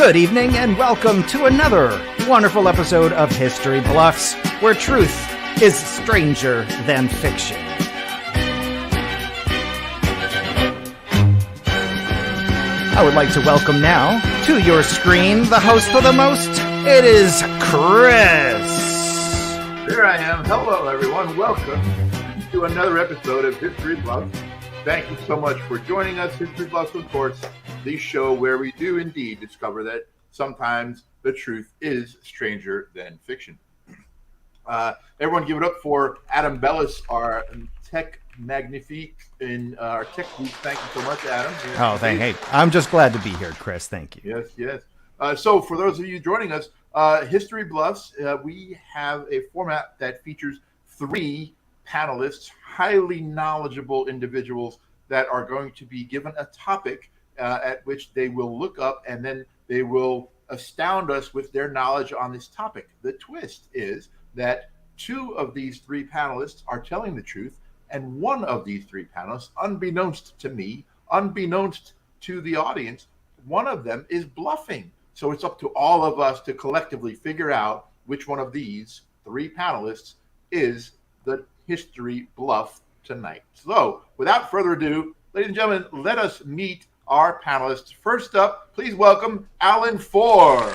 Good evening and welcome to another wonderful episode of History Bluffs, where truth is stranger than fiction. I would like to welcome now to your screen the host for the most. It is Chris. Here I am. Hello, everyone. Welcome to another episode of History Bluffs. Thank you so much for joining us. History Bluffs, of course, the show where we do indeed discover that sometimes the truth is stranger than fiction. Everyone give it up for Adam Bellis, our tech magnifique in our tech booth. Thank you so much, Adam. Hey, I'm just glad to be here, Chris. Thank you. Yes. So for those of you joining us, History Bluffs, we have a format that features three panelists, highly knowledgeable individuals that are going to be given a topic at which they will look up, and then they will astound us with their knowledge on this topic. The twist is that two of these three panelists are telling the truth, and one of these three panelists, unbeknownst to me, unbeknownst to the audience, one of them is bluffing. So it's up to all of us to collectively figure out which one of these three panelists is the history bluff tonight. So without further ado, ladies and gentlemen, let us meet our panelists. First up, please welcome Alan Ford.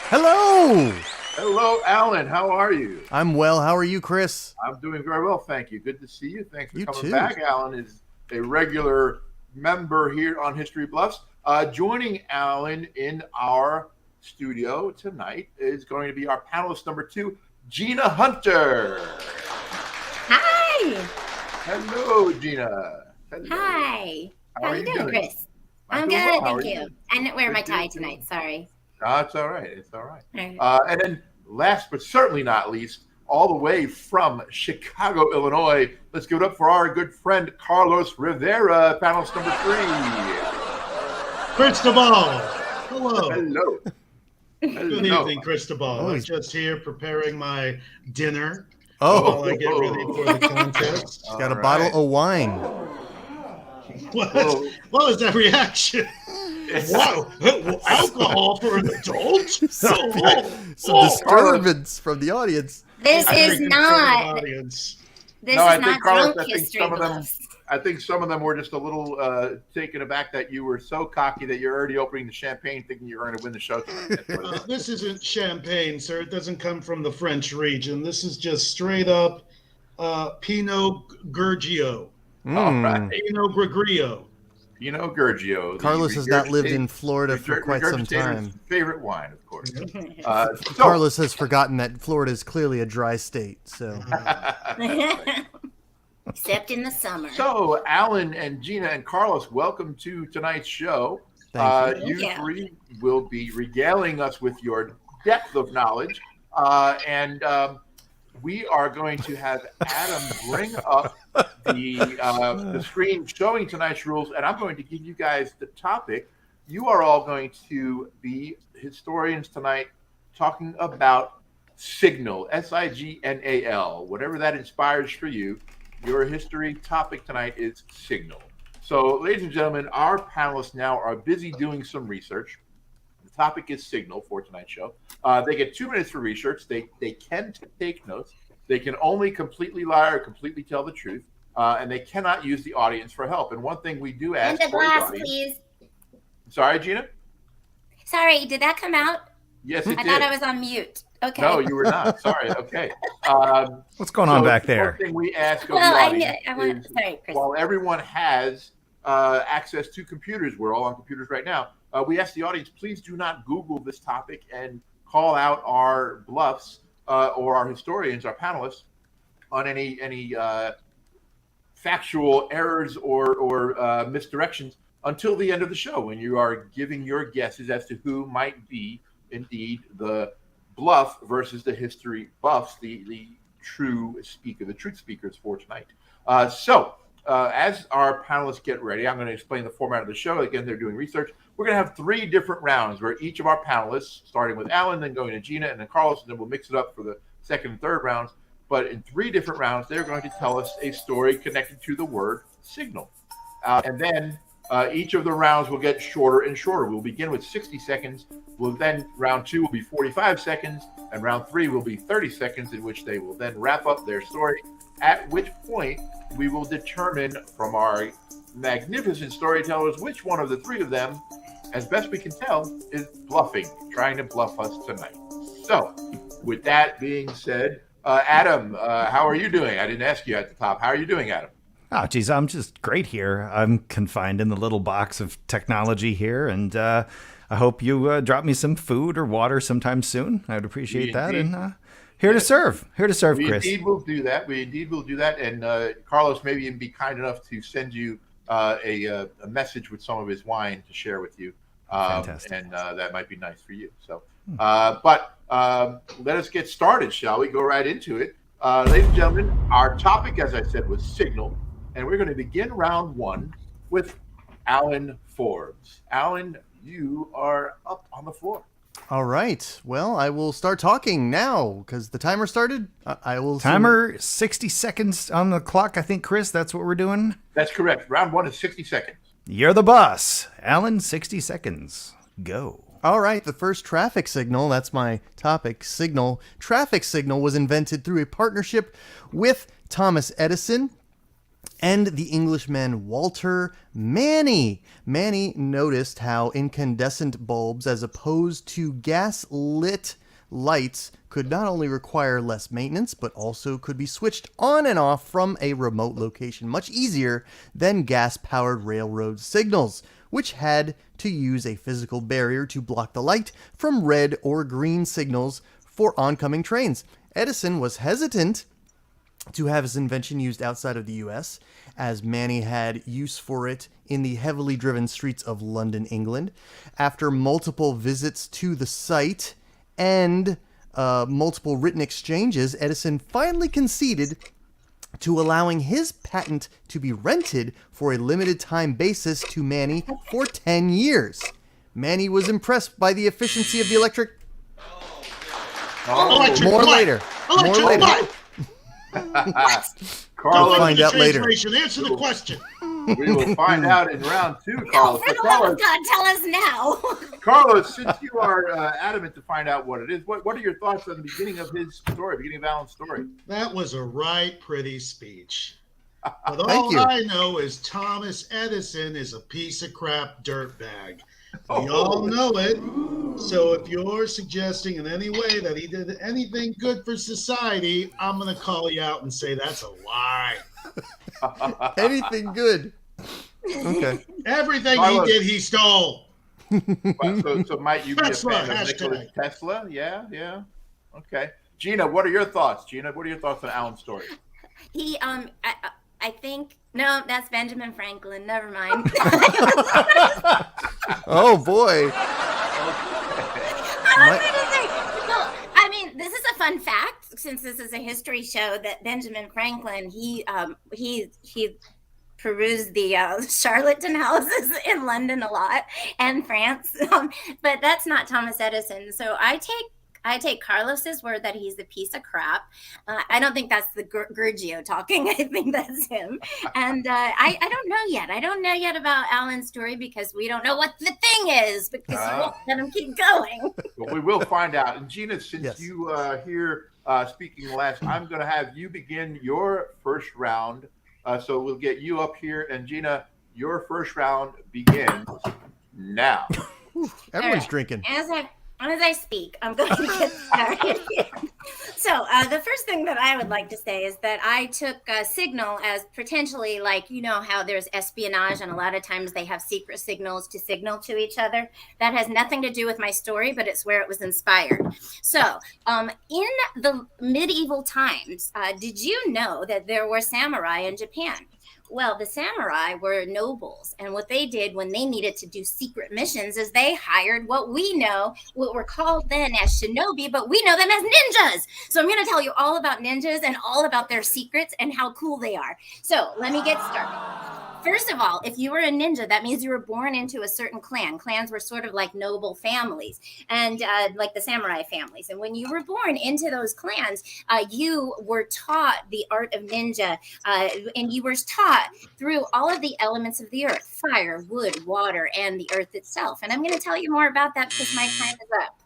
Hello, Alan. How are you? I'm well. How are you, Chris? I'm doing very well, thank you. Good to see you. Thanks for coming too. back. Alan is a regular member here on History Bluffs. Joining Alan in our studio tonight is going to be our panelist number 2, Gina Hunter. Hi. Hello, Gina. Hello. Hi. How are you doing, Chris? I'm doing good, well. thank you. I didn't wear my tie tonight, sorry. No, it's all right. And then last but certainly not least, all the way from Chicago, Illinois, let's give it up for our good friend Carlos Rivera, panelist number 3. Cristobal. Hello. Good evening, Cristobal. I'm just here preparing my dinner while I get ready for the contest. Got a bottle of wine. What was that reaction? Wow, alcohol for an adult? Some disturbance from the audience. This is not drunk history bluffs. I think some of them were just a little taken aback that you were so cocky that you're already opening the champagne thinking you're going to win the show tonight. This isn't champagne, sir. It doesn't come from the French region. This is just straight up Pinot Grigio. All right. Pinot Grigio. Pinot Grigio. Carlos has not lived in Florida for quite some time. Favorite wine, of course. Carlos has forgotten that Florida is clearly a dry state. So, except in the summer. So, Alan and Gina and Carlos, welcome to tonight's show. Thank you three will be regaling us with your depth of knowledge, and we are going to have Adam bring up the screen showing tonight's rules, and I'm going to give you guys the topic. You are all going to be historians tonight talking about signal, signal, whatever that inspires for you. Your history topic tonight is signal. So, ladies and gentlemen, our panelists now are busy doing some research. The topic is signal for tonight's show. They get 2 minutes for research. They can take notes. They can only completely lie or completely tell the truth, and they cannot use the audience for help. And one thing we do ask and the glass, please. Sorry, Gina? Sorry, did that come out? Yes, it did. I thought I was on mute. Okay. No, you were not. Sorry. Okay. What's going on back there? One thing we ask of the audience sorry, Chris. while everyone has access to computers, we're all on computers right now, we ask the audience, please do not Google this topic and call out our bluffs or our historians, our panelists, on any factual errors or misdirections until the end of the show, when you are giving your guesses as to who might be indeed the bluff versus the history buffs, the truth speakers for tonight. So as our panelists get ready, I'm going to explain the format of the show. Again, they're doing research. We're going to have 3 different rounds where each of our panelists, starting with Alan, then going to Gina, and then Carlos, and then we'll mix it up for the second and third rounds. But in 3 different rounds, they're going to tell us a story connected to the word signal. And then Each of the rounds will get shorter and shorter. We'll begin with 60 seconds. Round 2 will be 45 seconds, and round 3 will be 30 seconds, in which they will then wrap up their story, at which point we will determine from our magnificent storytellers which one of the 3 of them, as best we can tell, is bluffing, trying to bluff us tonight. So, with that being said, Adam, how are you doing? I didn't ask you at the top. How are you doing, Adam? Oh, geez, I'm just great here. I'm confined in the little box of technology here, and I hope you drop me some food or water sometime soon. I would appreciate that. And here to serve. Here to serve, Chris. We indeed will do that. And Carlos, maybe even be kind enough to send you a message with some of his wine to share with you. Fantastic. And that might be nice for you. So, but let us get started, shall we? Go right into it. Ladies and gentlemen, our topic, as I said, was signal. And we're going to begin round 1 with Alan Forbes. Alan, you are up on the floor. All right. Well, I will start talking now because the timer started. I will. Timer, 60 seconds on the clock. I think, Chris, that's what we're doing. That's correct. Round 1 is 60 seconds. You're the boss. Alan, 60 seconds. Go. All right. The first traffic signal, that's my topic, signal. Traffic signal was invented through a partnership with Thomas Edison and the Englishman Walter Manny. Manny noticed how incandescent bulbs, as opposed to gas-lit lights, could not only require less maintenance, but also could be switched on and off from a remote location much easier than gas-powered railroad signals, which had to use a physical barrier to block the light from red or green signals for oncoming trains. Edison was hesitant to have his invention used outside of the U.S., as Manny had use for it in the heavily driven streets of London, England. After multiple visits to the site and multiple written exchanges, Edison finally conceded to allowing his patent to be rented for a limited time basis to Manny for 10 years. Manny was impressed by the efficiency of the electric... More later. Carlos, find out later. Answer the question. We will find out in round 2, Carlos. For the love of God, tell us now. Carlos, since you are adamant to find out what it is, what are your thoughts on the beginning of his story, beginning of Alan's story? That was a right pretty speech. But Thank all you. I know is Thomas Edison is a piece of crap dirtbag. We all know it. So if you're suggesting in any way that he did anything good for society, I'm going to call you out and say that's a lie. Anything good. Okay. Everything Carlos. he did, he stole. So might you be a Tesla, fan of hashtag. Nikola Tesla? Yeah. Okay. Gina, what are your thoughts? What are your thoughts on Alan's story? He, I think, no, that's Benjamin Franklin. Never mind. Oh, boy. I mean, this is a fun fact, since this is a history show, that Benjamin Franklin, he perused the charlatan houses in London a lot and France, but that's not Thomas Edison. So I take Carlos's word that he's a piece of crap. I don't think that's the Gurgio talking. I think that's him. And I don't know yet. I don't know yet about Alan's story because we don't know what the thing is, because you won't let him keep going. Well, we will find out. And Gina, since Yes. you here speaking last, I'm going to have you begin your first round. So we'll get you up here. And Gina, your first round begins now. Everyone's right. drinking. As I speak, I'm going to get started. So the first thing that I would like to say is that I took signal as potentially, like, you know how there's espionage and a lot of times they have secret signals to signal to each other. That has nothing to do with my story, but it's where it was inspired. So in the medieval times, did you know that there were samurai in Japan? Well, the samurai were nobles, and what they did when they needed to do secret missions is they hired what were called then as shinobi, but we know them as ninjas. So I'm going to tell you all about ninjas and all about their secrets and how cool they are. So let me get started. First of all, if you were a ninja, that means you were born into a certain clan. Clans were sort of like noble families, and like the samurai families. And when you were born into those clans, you were taught the art of ninja, and you were taught through all of the elements of the earth: fire, wood, water, and the earth itself. And I'm going to tell you more about that because my time is up.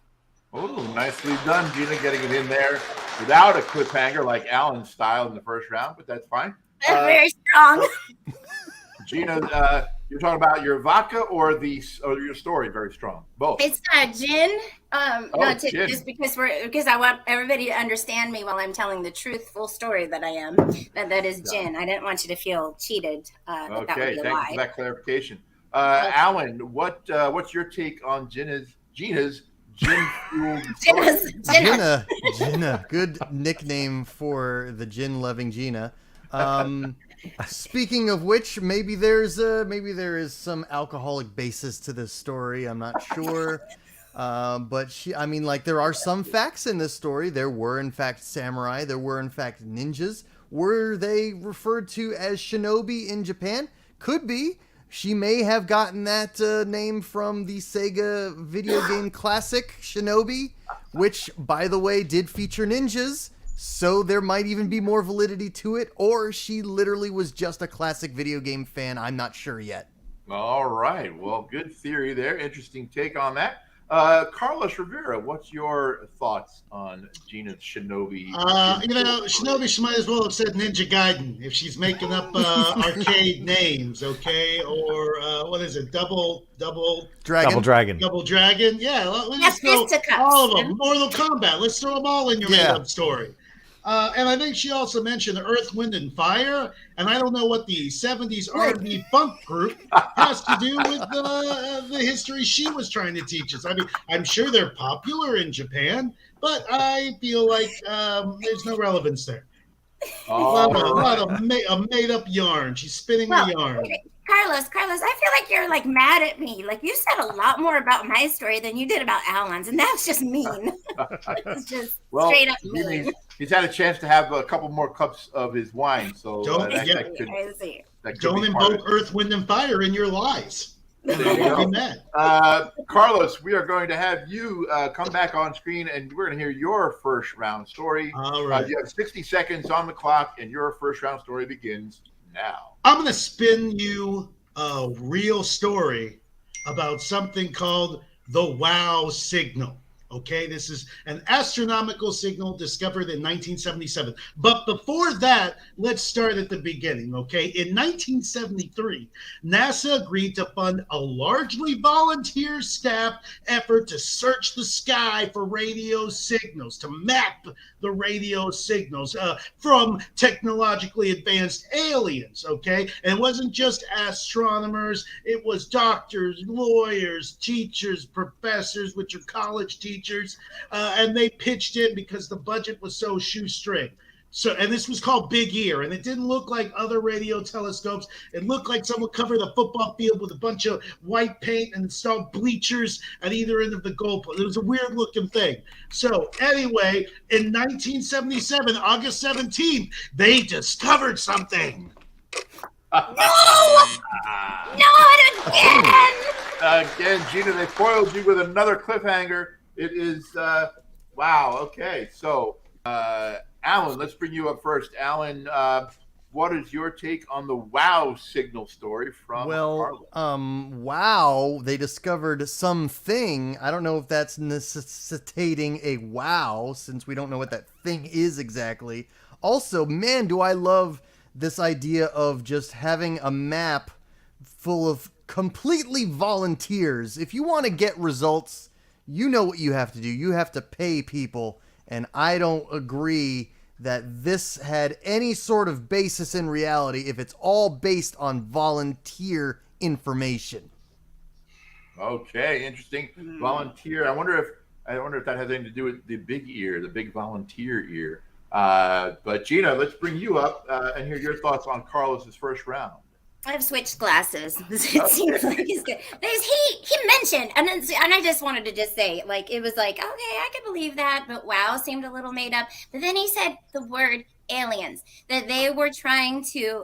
Oh, nicely done, Gina, getting it in there without a cliffhanger like Alan's style in the first round, but that's fine. Very strong. Gina, you're talking about your vodka or your story? Very strong. Both. It's gin. Gin. Just because I want everybody to understand me while I'm telling the truthful story that I am. That is gin. I didn't want you to feel cheated. That would Okay, be a thank lie. you for that clarification. Alan, what's your take on Gina's gin-fueled story? Gina. Good nickname for the gin-loving Gina. Speaking of which, maybe there is some alcoholic basis to this story. I'm not sure. But there are some facts in this story. There were, in fact, samurai. There were, in fact, ninjas. Were they referred to as shinobi in Japan? Could be. She may have gotten that name from the Sega video game classic Shinobi, which, by the way, did feature ninjas. So there might even be more validity to it. Or she literally was just a classic video game fan. I'm not sure yet. All right. Well, good theory there. Interesting take on that. Carlos Rivera, what's your thoughts on Gina's Shinobi? Shinobi, she might as well have said Ninja Gaiden if she's making up arcade names, okay? Or what is it? Double Dragon. Double Dragon. Yeah, let's throw all of them. Mortal Kombat. Let's throw them all in your made-up story. And I think she also mentioned Earth, Wind, and Fire. And I don't know what the 70s R&B funk group has to do with the history she was trying to teach us. I mean, I'm sure they're popular in Japan, but I feel like there's no relevance there. A lot of made-up yarn. She's spinning the yarn. Carlos, I feel like you're like mad at me. Like you said a lot more about my story than you did about Alan's, and that's just mean. It's just straight up mean. He's had a chance to have a couple more cups of his wine, so don't invoke Earth, Wind, and Fire in your lies. Carlos, we are going to have you come back on screen, and we're going to hear your first round story. All right. You have 60 seconds on the clock, and your first round story begins now. I'm going to spin you a real story about something called the WOW signal. Okay, this is an astronomical signal discovered in 1977. But before that, let's start at the beginning. Okay, in 1973, NASA agreed to fund a largely volunteer staff effort to search the sky for radio signals, to map the radio signals from technologically advanced aliens. Okay, and it wasn't just astronomers, it was doctors, lawyers, teachers, professors, which are college teachers. And they pitched in because the budget was so shoestring. And this was called Big Ear, and it didn't look like other radio telescopes. It looked like someone covered a football field with a bunch of white paint and installed bleachers at either end of the goalpost. It was a weird looking thing. So anyway, in 1977, August 17th, they discovered something. No, again. Again, Gina, they foiled you with another cliffhanger. It is, wow, okay. So, Alan, let's bring you up first. Alan, what is your take on the WOW signal story from Carlos? WOW, they discovered something. I don't know if that's necessitating a wow, since we don't know what that thing is exactly. Also, man, do I love this idea of just having a map full of completely volunteers. If you want to get results, you know what you have to do. You have to pay people, and I don't agree that this had any sort of basis in reality if it's all based on volunteer information. Okay, interesting. Volunteer. I wonder if that has anything to do with the big ear, the big volunteer ear. But Gina, let's bring you up and hear your thoughts on Carlos's first round. I've switched glasses. It seems like he's good. He mentioned, and I just wanted to just say, like, it was like, okay, I could believe that, but WOW seemed a little made up. But then he said the word aliens, that they were trying to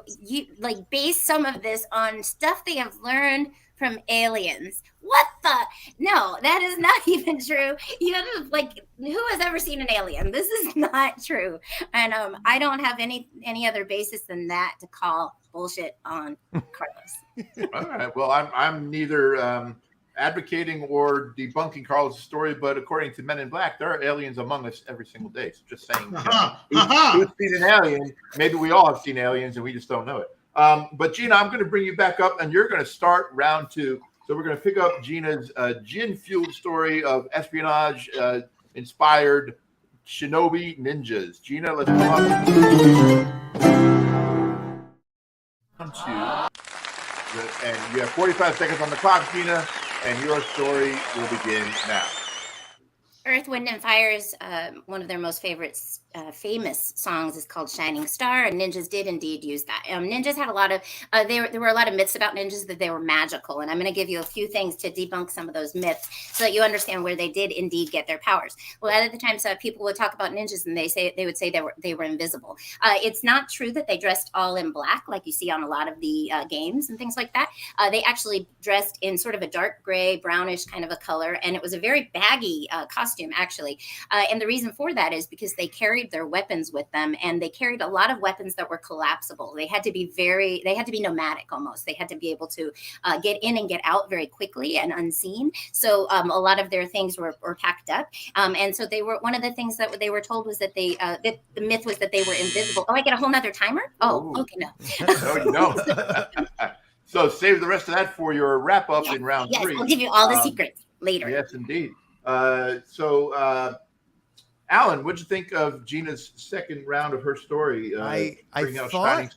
like base some of this on stuff they have learned from aliens. What the? No, that is not even true. You have like, who has ever seen an alien? This is not true. And I don't have any other basis than that to call bullshit on Carlos. All right. Well, I'm neither advocating or debunking Carlos' story, but according to Men in Black, there are aliens among us every single day. So just saying, who's seen an alien? Maybe we all have seen aliens and we just don't know it. But Gina, I'm going to bring you back up, and you're going to start round 2. So we're going to pick up Gina's gin-fueled story of espionage-inspired shinobi ninjas. Gina, let's go up. Round 2. And you have 45 seconds on the clock, Gina, and your story will begin now. Earth, Wind, and Fire's one of their most famous songs is called Shining Star, and ninjas did indeed use that. Ninjas had a lot of, there were a lot of myths about ninjas that they were magical, and I'm going to give you a few things to debunk some of those myths so that you understand where they did indeed get their powers. A lot of the times people would talk about ninjas and they would say they were invisible. It's not true that they dressed all in black like you see on a lot of the games and things like that. They actually dressed in sort of a dark gray, brownish kind of a color, and it was a very baggy costume actually. And the reason for that is because they carried their weapons with them, and they carried a lot of weapons that were collapsible. They had to be nomadic almost. They had to be able to get in and get out very quickly and unseen. So a lot of their things were packed up. And so they were, one of the things that they were told was that that the myth was that they were invisible. Oh, I get a whole nother timer? Oh, okay, no. No. So save the rest of that for your wrap up in round 3. I'll give you all the secrets later. Yes, indeed. Alan, what'd you think of Gina's second round of her story? Shining Star.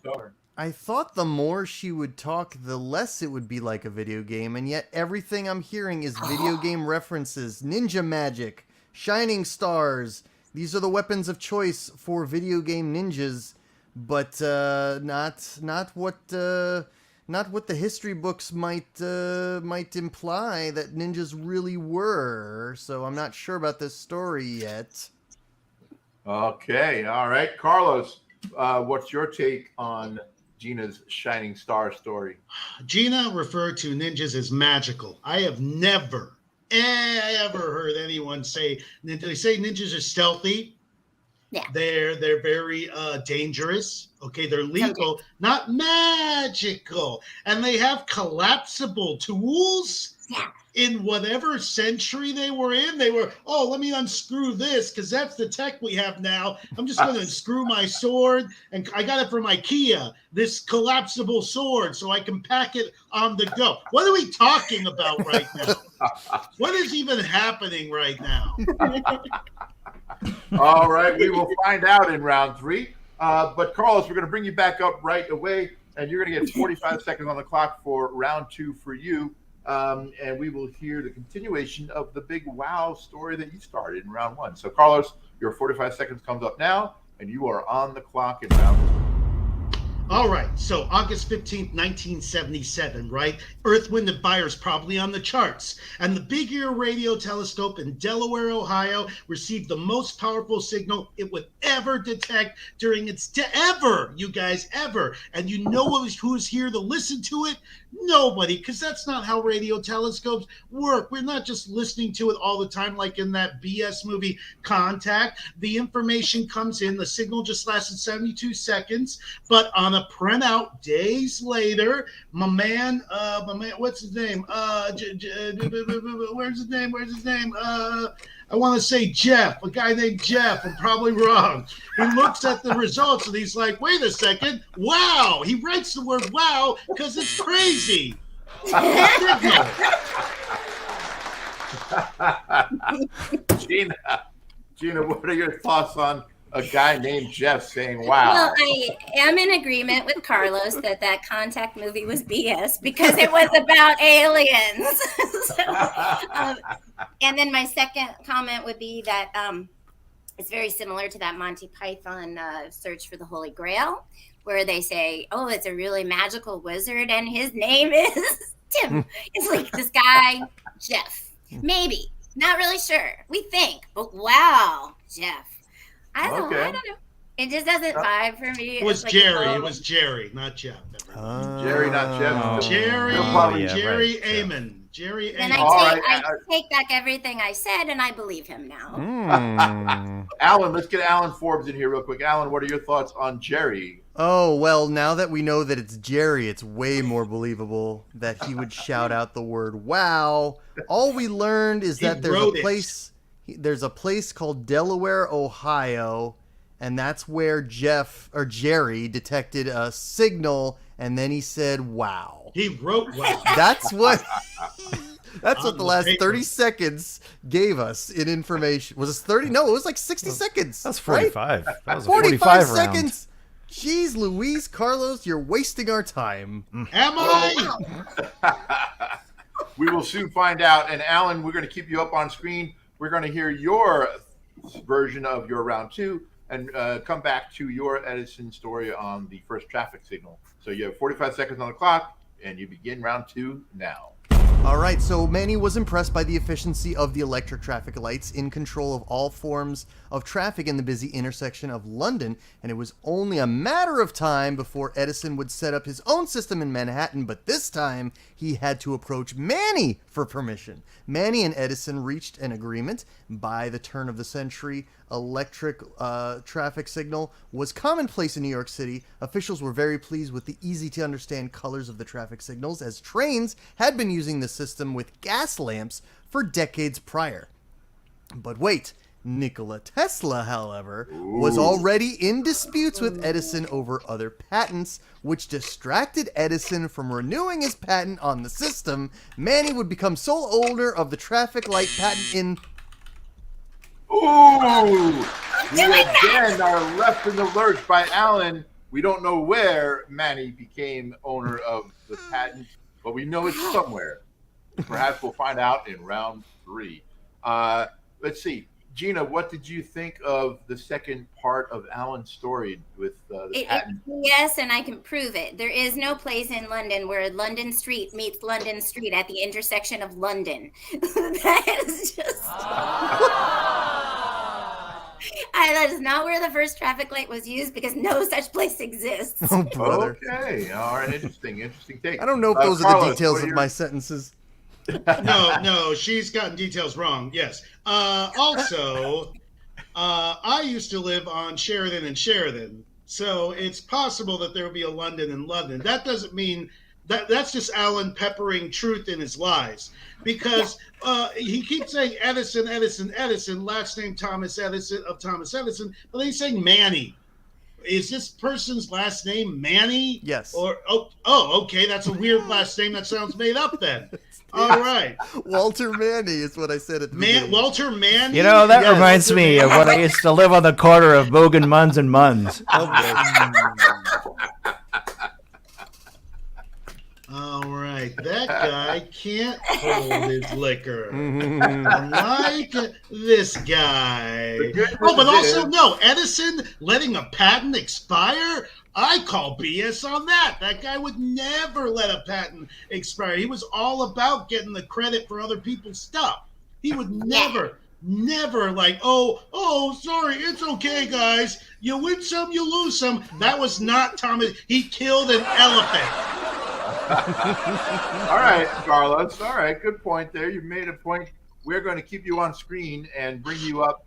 I thought the more she would talk, the less it would be like a video game, and yet everything I'm hearing is video game references, ninja magic, shining stars. These are the weapons of choice for video game ninjas, but not what the history books might imply that ninjas really were. So I'm not sure about this story yet. Okay, all right, Carlos, what's your take on Gina's Shining Star story? Gina referred to ninjas as magical. I have never, ever heard anyone say, they say ninjas are stealthy. Yeah. They're very dangerous. Okay, they're lethal, not magical. And they have collapsible tools. Yeah. In whatever century they were in, they were, oh, let me unscrew this because that's the tech we have now. I'm just going to unscrew my sword, and I got it from IKEA, this collapsible sword, so I can pack it on the go. What are we talking about right now? What is even happening right now? All right, we will find out in round 3. But Carlos, we're going to bring you back up right away, and you're going to get 45 seconds on the clock for round 2 for you. And we will hear the continuation of the big wow story that you started in round 1. So, Carlos, your 45 seconds comes up now, and you are on the clock in round 2. All right, so August 15th, 1977, right? Earth, Wind, and Fire is probably on the charts. And the Big Ear radio telescope in Delaware, Ohio, received the most powerful signal it would ever detect during its ever, you guys, ever. And you know who's here to listen to it? Nobody, because that's not how radio telescopes work. We're not just listening to it all the time like in that BS movie Contact. The information comes in, the signal just lasted 72 seconds, but on a printout days later, my man, what's his name? Where's his name? I want to say Jeff, a guy named Jeff. I'm probably wrong. He looks at the results and he's like, wait a second. Wow. He writes the word wow because it's crazy. Gina, what are your thoughts on a guy named Jeff saying wow? Well, I am in agreement with Carlos that Contact movie was BS because it was about aliens. And then my second comment would be that it's very similar to that Monty Python Search for the Holy Grail, where they say, oh, it's a really magical wizard and his name is Tim. It's like this guy, Jeff. Maybe. Not really sure. We think. But wow, Jeff. I don't know. It just doesn't vibe for me. It was It's like, Jerry. oh, It was Jerry, not Jeff. Jerry, not Jeff. Oh. Jerry, yeah, Jerry right, Amon. Jerry then Amon. All right, I take back everything I said, and I believe him now. Alan, let's get Alan Forbes in here real quick. Alan, what are your thoughts on Jerry? Oh, well, now that we know that it's Jerry, it's way more believable that he would shout out the word wow. All we learned is that there's a place called Delaware, Ohio, and that's where Jerry detected a signal, and then he said wow. He wrote wow. That's what the last 30 seconds gave us in information. Was it 30? No, it was like 60 seconds. That's right? 45. That was a 45 45 seconds. Jeez, Louise, Carlos, you're wasting our time. Am I? We will soon find out. And Alan, we're going to keep you up on screen. We're going to hear your version of your round two and come back to your Edison story on the first traffic signal. So you have 45 seconds on the clock, and you begin round two now. All right, so Manny was impressed by the efficiency of the electric traffic lights in control of all forms of traffic in the busy intersection of London, and it was only a matter of time before Edison would set up his own system in Manhattan, but this time he had to approach Manny for permission. Manny and Edison reached an agreement. By the turn of the century, electric traffic signal was commonplace in New York City. Officials were very pleased with the easy-to-understand colors of the traffic signals, as trains had been using the system with gas lamps for decades prior. But wait, Nikola Tesla, however, was already in disputes with Edison over other patents, which distracted Edison from renewing his patent on the system. Manny would become sole owner of the traffic light patent in... Ooh! We again are left in the lurch by Alan. We don't know where Manny became owner of the patent, but we know it's somewhere. Perhaps we'll find out in round three. Let's see. Gina, what did you think of the second part of Alan's story with the patent? Yes, and I can prove it. There is no place in London where London Street meets London Street at the intersection of London. That is just... that is not where the first traffic light was used, because no such place exists. Oh, brother. Okay. All right. Interesting take. I don't know if those are the details of my sentences. No, she's gotten details wrong. Yes. Also, I used to live on Sheridan and Sheridan, so it's possible that there will be a London in London. That doesn't mean that's just Alan peppering truth in his lies, because he keeps saying Edison, Edison, Edison, last name Thomas Edison of Thomas Edison, but he's saying Manny. Is this person's last name Manny? Yes. Or okay, that's a weird last name. That sounds made up then. All right. Walter Manny is what I said at the beginning. Walter Manny? You know, that Yes, reminds Walter me Manny. of when I used to live on the corner of Bogan Munns and Munns. All right. That guy can't hold his liquor. Unlike this guy. Oh, but also, no, Edison letting a patent expire? I call BS on that. That guy would never let a patent expire. He was all about getting the credit for other people's stuff. He would never like, oh, sorry, it's okay, guys. You win some, you lose some. That was not Thomas. He killed an elephant. All right, Carlos. All right, good point there. You made a point. We're going to keep you on screen and bring you up.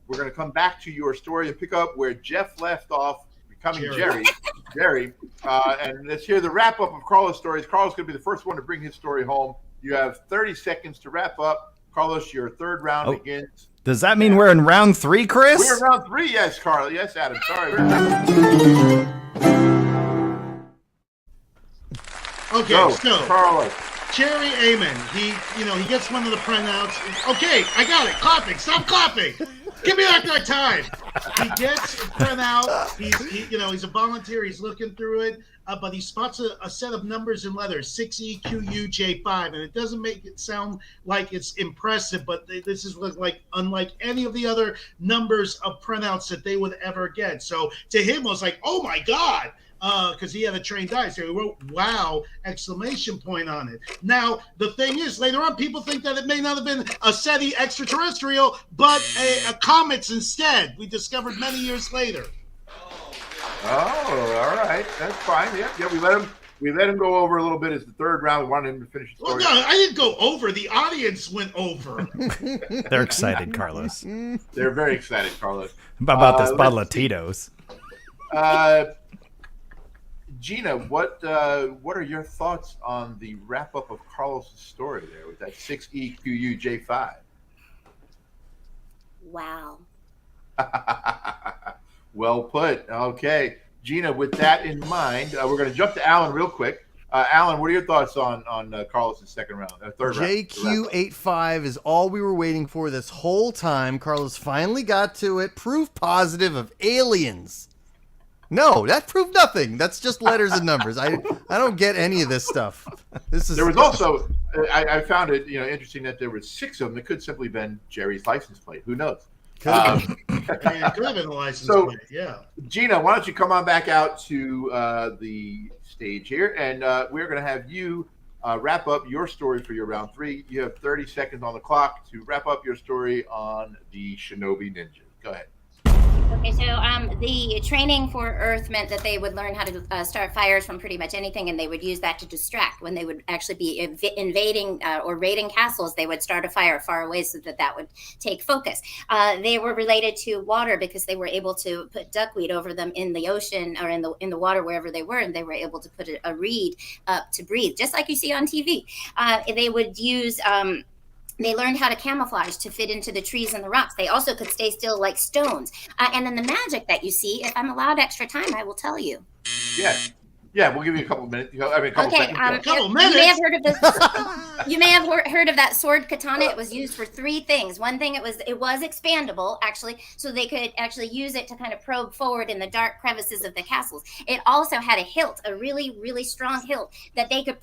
We're going to come back to your story and pick up where Jeff left off, becoming Jerry. And let's hear the wrap up of Carlos' stories. Carlos is going to be the first one to bring his story home. You have 30 seconds to wrap up. Carlos, your third round begins. Does that mean we're in round three, Chris? We're in round three, yes, Carlos. Yes, Adam. Sorry. Okay, so Carlos. Jerry Amon, he gets one of the printouts. Okay, I got it. Clapping. Stop clapping. Give me that time. He gets a printout. He's a volunteer. He's looking through it, but he spots a set of numbers in letters, 6EQUJ5, and it doesn't make it sound like it's impressive, but this is like unlike any of the other numbers of printouts that they would ever get. So to him, it was like, oh my God. Because he had a trained eye, so he wrote "wow!" exclamation point on it. Now, the thing is, later on, people think that it may not have been a SETI extraterrestrial, but a comets instead. We discovered many years later. Oh, all right. That's fine. Yeah. We let him go over a little bit as the third round. We wanted him to finish the Well, story. no, I didn't go over. The audience went over. They're excited, Carlos, They're very excited, Carlos. about this bottle let's of see. Tito's. Gina, what are your thoughts on the wrap up of Carlos' story there with that 6EQUJ5? Wow. Well put. Okay, Gina. With that in mind, we're going to jump to Alan real quick. Alan, what are your thoughts on Carlos' second round, third round? JQ85 is all we were waiting for this whole time. Carlos finally got to it. Proof positive of aliens. No, that proved nothing. That's just letters and numbers. I don't get any of this stuff. There was also I found it interesting that there were 6 of them. It could simply been Jerry's license plate. Who knows? Yeah, it could have been a license plate. Yeah. Gina, why don't you come on back out to the stage here, and we're going to have you wrap up your story for your round 3. You have 30 seconds on the clock to wrap up your story on the Shinobi Ninja. Go ahead. Okay, so the training for Earth meant that they would learn how to start fires from pretty much anything, and they would use that to distract. When they would actually be invading or raiding castles, they would start a fire far away so that would take focus. They were related to water because they were able to put duckweed over them in the ocean or in the water wherever they were, and they were able to put a reed up to breathe, just like you see on TV. They would use... They learned how to camouflage to fit into the trees and the rocks. They also could stay still like stones. And then the magic that you see, if I'm allowed extra time, I will tell you. Yeah, we'll give you a couple minutes. A couple seconds. A couple minutes. You may have heard of this. You may have heard of that sword katana. It was used for 3 things. One thing, it was expandable, actually, so they could actually use it to kind of probe forward in the dark crevices of the castles. It also had a hilt, a really, really strong hilt that they could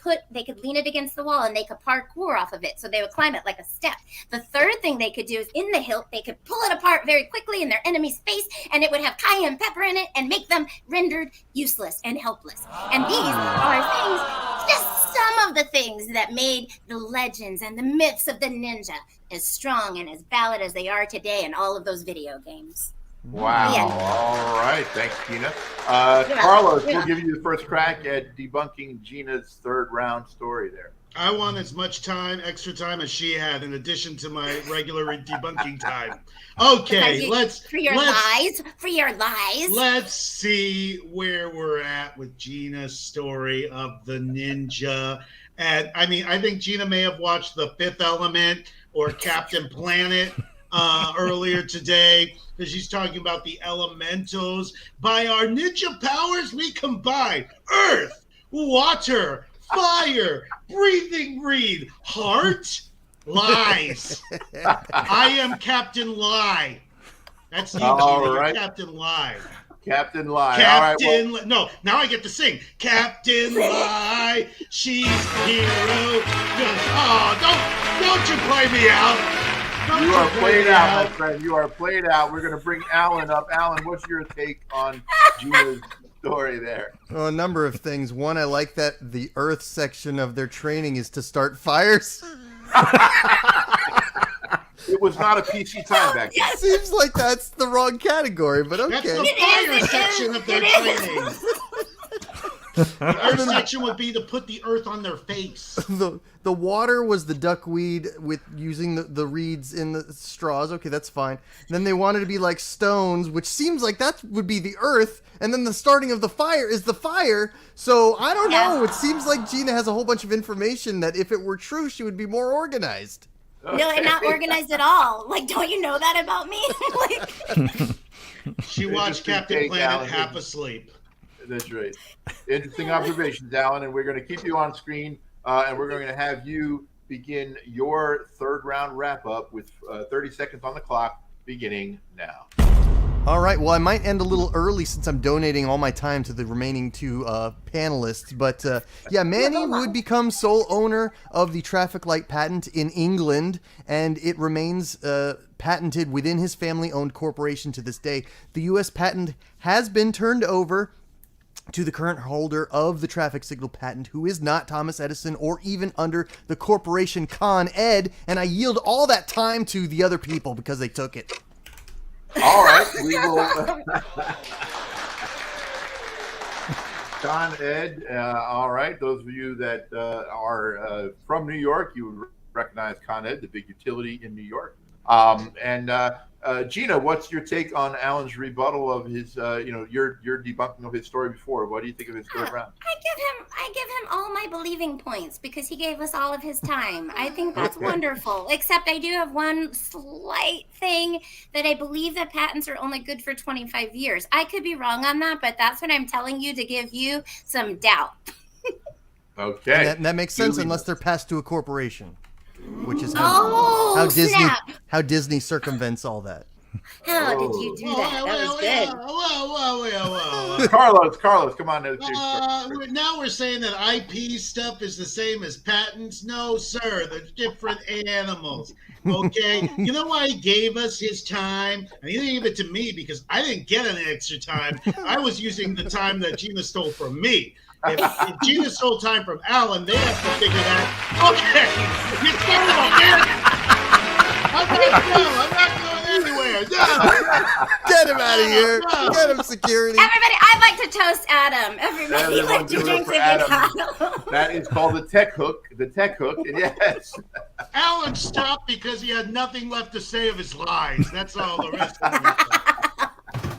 lean it against the wall and they could parkour off of it. So they would climb it like a step. The third thing they could do is in the hilt, they could pull it apart very quickly in their enemy's face, and it would have cayenne pepper in it and make them rendered useless and helpless. And these are things, just some of the things that made the legends and the myths of the ninja as strong and as valid as they are today in all of those video games. Wow. Yeah. All right. Thanks, Gina. Carlos, we'll give you the first crack at debunking Gina's third round story there. I want as much extra time as she had, in addition to my regular debunking time. Okay, for your lies. Let's see where we're at with Gina's story of the ninja. And I think Gina may have watched The Fifth Element or Captain Planet earlier today, because she's talking about the elementals. By our ninja powers, we combine earth, water, fire, breathing reed, heart, lies. I am Captain Lie. That's you, Gina. Right. Captain Lie. Captain Lie. Captain. No, now I get to sing. Captain Lie. She's a hero. Oh, don't you play me out. You are played out, my friend. You are played out. We're going to bring Alan up. Alan, what's your take on Gina's story there? Well, a number of things. One, I like that the Earth section of their training is to start fires. It was not a PC time back then. Seems like that's the wrong category, but okay. That's the fire section of their training. The Earth section would be to put the earth on their face. The water was the duckweed with using the reeds in the straws. Okay, that's fine. Then they wanted to be like stones, which seems like that would be the earth. And then the starting of the fire is the fire. So I don't know. It seems like Gina has a whole bunch of information that if it were true, she would be more organized. Okay. No, and not organized at all. Like, don't you know that about me? She watched Captain Planet half asleep. That's right. Interesting observations, Alan, and we're going to keep you on screen, and we're going to have you begin your third round wrap up with 30 seconds on the clock, beginning now. All right. Well, I might end a little early since I'm donating all my time to the remaining 2 panelists. But yeah, Manny would become sole owner of the traffic light patent in England, and it remains patented within his family-owned corporation to this day. The U.S. patent has been turned over to the current holder of the traffic signal patent, who is not Thomas Edison or even under the corporation Con Ed, and I yield all that time to the other people because they took it. All right, we will. Con Ed. All right. Those of you that are from New York, you would recognize Con Ed, the big utility in New York. And Gina, what's your take on Alan's rebuttal of his, your debunking of his story before? What do you think of his third round? I give him all my believing points because he gave us all of his time. I think that's wonderful. Except I do have one slight thing that I believe that patents are only good for 25 years. I could be wrong on that, but that's what I'm telling you to give you some doubt. Okay. And that makes sense unless they're passed to a corporation, which is how Disney circumvents all that. How did you do that? That was good. Whoa. Carlos, come on. Now we're saying that IP stuff is the same as patents. No, sir. They're different animals. Okay? You know why he gave us his time? And he didn't give it to me because I didn't get any extra time. I was using the time that Gina stole from me. If Gina stole time from Alan, they have to figure that. Okay, you stole it. I'm not going anywhere. No. Get him out of here. Get him, security. Everybody, I'd like to toast Adam. Everybody, Everyone like to do it drink for the Adam. Mikado. That is called the tech hook. And yes. Alan stopped because he had nothing left to say of his lies. That's all the rest of it.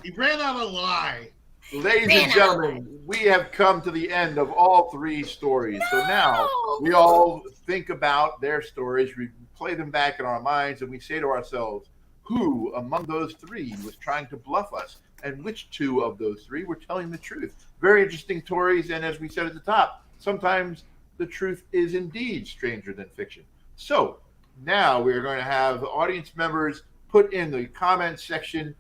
He ran out of lie. Ladies and gentlemen, we have come to the end of all three stories. So now we all think about their stories, we play them back in our minds, and we say to ourselves, who among those three was trying to bluff us? And which two of those three were telling the truth? Very interesting stories, and as we said at the top, sometimes the truth is indeed stranger than fiction. So now we're going to have audience members put in the comment section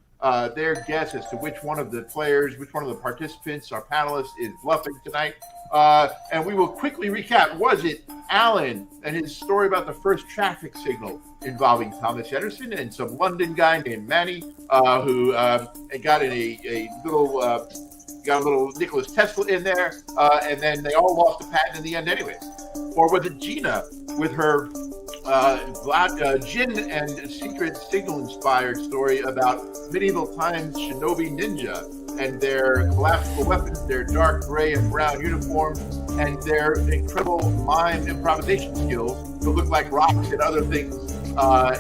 their guess as to which one of the players, which one of the participants, our panelists, is bluffing tonight. And we will quickly recap. Was it Alan and his story about the first traffic signal involving Thomas Edison and some London guy named Manny who got in a little Nicholas Tesla in there, and then they all lost the patent in the end anyway? Or was it Gina with her gin and secret signal-inspired story about medieval times shinobi ninja and their collapsible weapons, their dark gray and brown uniforms, and their incredible mime improvisation skills to look like rocks and other things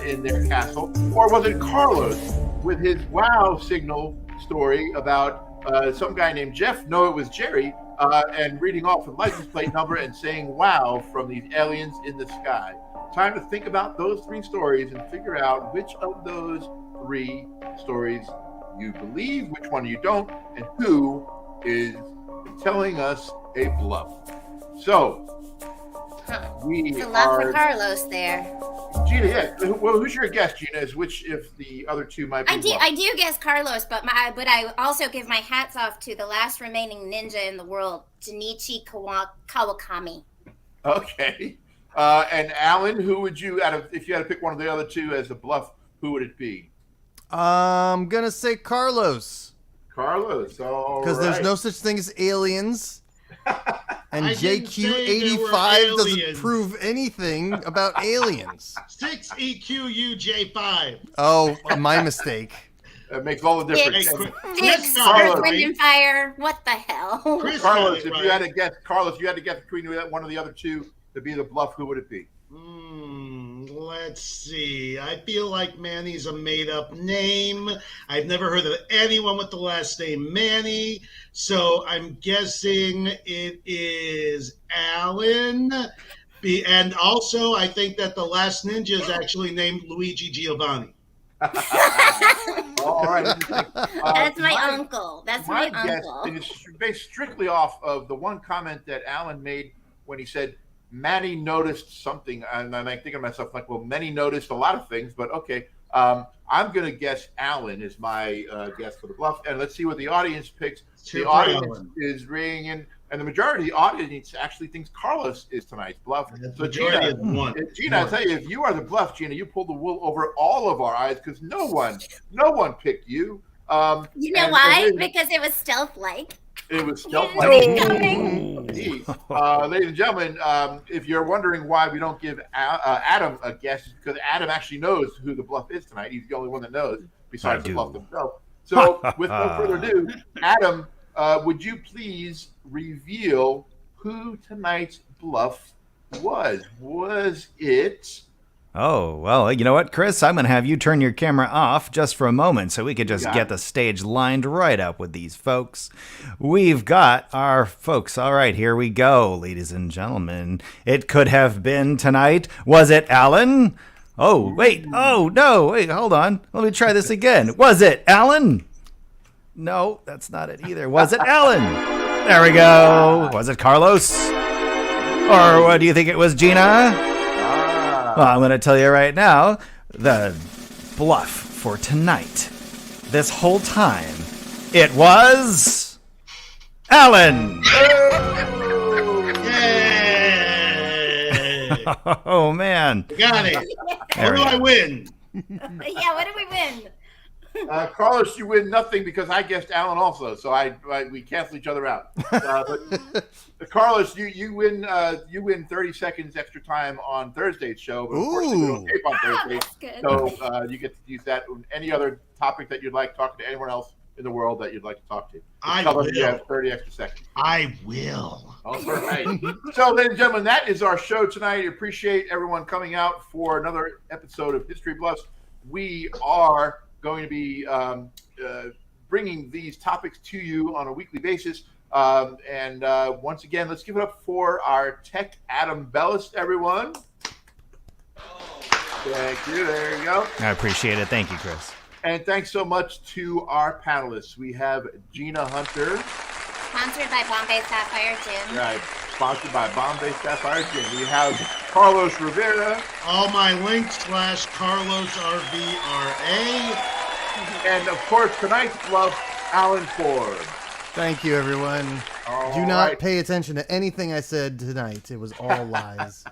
in their castle? Or was it Carlos with his wow signal story about some guy named Jeff? No, it was Jerry, and reading off the license plate number and saying wow from these aliens in the sky. Time to think about those three stories and figure out which of those three stories you believe, which one you don't, and who is telling us a bluff. So we It's a lot for Carlos there. Gina, yeah. Well, who's your guess, Gina? Is which if the other two might be? I do guess Carlos, but I also give my hats off to the last remaining ninja in the world, Junichi Kawakami. Okay. And Alan, who would you, if you had to pick one of the other two as a bluff, who would it be? I'm gonna say Carlos. Carlos, all right. Because there's no such thing as aliens. And JQ85 doesn't prove anything about aliens. 6EQUJ5. Oh, my mistake. It makes all the difference. Fix, Earth, Wind, and Fire. What the hell? Carlos, if you had to guess, between one of the other two to be the bluff, who would it be? Let's see. I feel like Manny's a made-up name. I've never heard of anyone with the last name Manny, so I'm guessing it is Alan. And also, I think that the last ninja is actually named Luigi Giovanni. All right. That's my uncle. That's my uncle. Guess is based strictly off of the one comment that Alan made when he said, Manny noticed something, and I'm thinking to myself, like, well, Manny noticed a lot of things, but okay. I'm going to guess Alan is my guess for the bluff, and let's see what the audience picks. The audience is ringing in, and the majority of the audience actually thinks Carlos is tonight's bluff. So Gina, I tell you, if you are the bluff, Gina, you pulled the wool over all of our eyes because no one picked you. You know why? Because it was stealth-like. It was stealth-like. Ladies and gentlemen, if you're wondering why we don't give Adam a guess, it's because Adam actually knows who the bluff is tonight. He's the only one that knows, besides the bluff himself. So, with no further ado, Adam, would you please reveal who tonight's bluff was? Was it? Oh, well, you know what, Chris? I'm going to have you turn your camera off just for a moment so we could just Got get it. the stage lined right up with these folks. We've got our folks. All right, here we go, ladies and gentlemen. It could have been tonight. Was it Alan? Oh, wait. Oh, no. Wait, hold on. Let me try this again. Was it Alan? No, that's not it either. Was it Alan? There we go. Was it Carlos? Or what do you think it was, Gina? Well, I'm going to tell you right now, the bluff for tonight, this whole time, it was Alan. Yay! Oh, man. Got it. There What do we I go. win? Yeah, what did we win? Carlos, you win nothing because I guessed Alan also, so we cancel each other out. But Carlos, you win 30 seconds extra time on Thursday's show, but unfortunately we don't tape on Thursday, That's good. so you get to use that. Any other topic that you'd like talking to anyone else in the world that you'd like to talk to? I Tell us you will. have 30 extra seconds. I will. All right. So, ladies and gentlemen, that is our show tonight. Appreciate everyone coming out for another episode of History Bluffs. We are going to be bringing these topics to you on a weekly basis. And once again, let's give it up for our tech Adam Bellis, everyone. Thank you. There you go. I appreciate it. Thank you, Chris. And thanks so much to our panelists. We have Gina Hunter. Sponsored by Bombay Sapphire Gin. Right. Sponsored by Bombay Sapphire Gin. We have Carlos Rivera. All my links / Carlos RVRA. And of course, tonight's bluff, Alan Ford. Thank you, everyone. All Do not right. pay attention to anything I said tonight. It was all lies.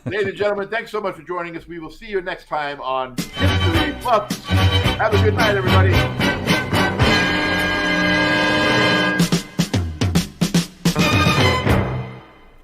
Ladies and gentlemen, thanks so much for joining us. We will see you next time on History Bluffs. Have a good night, everybody.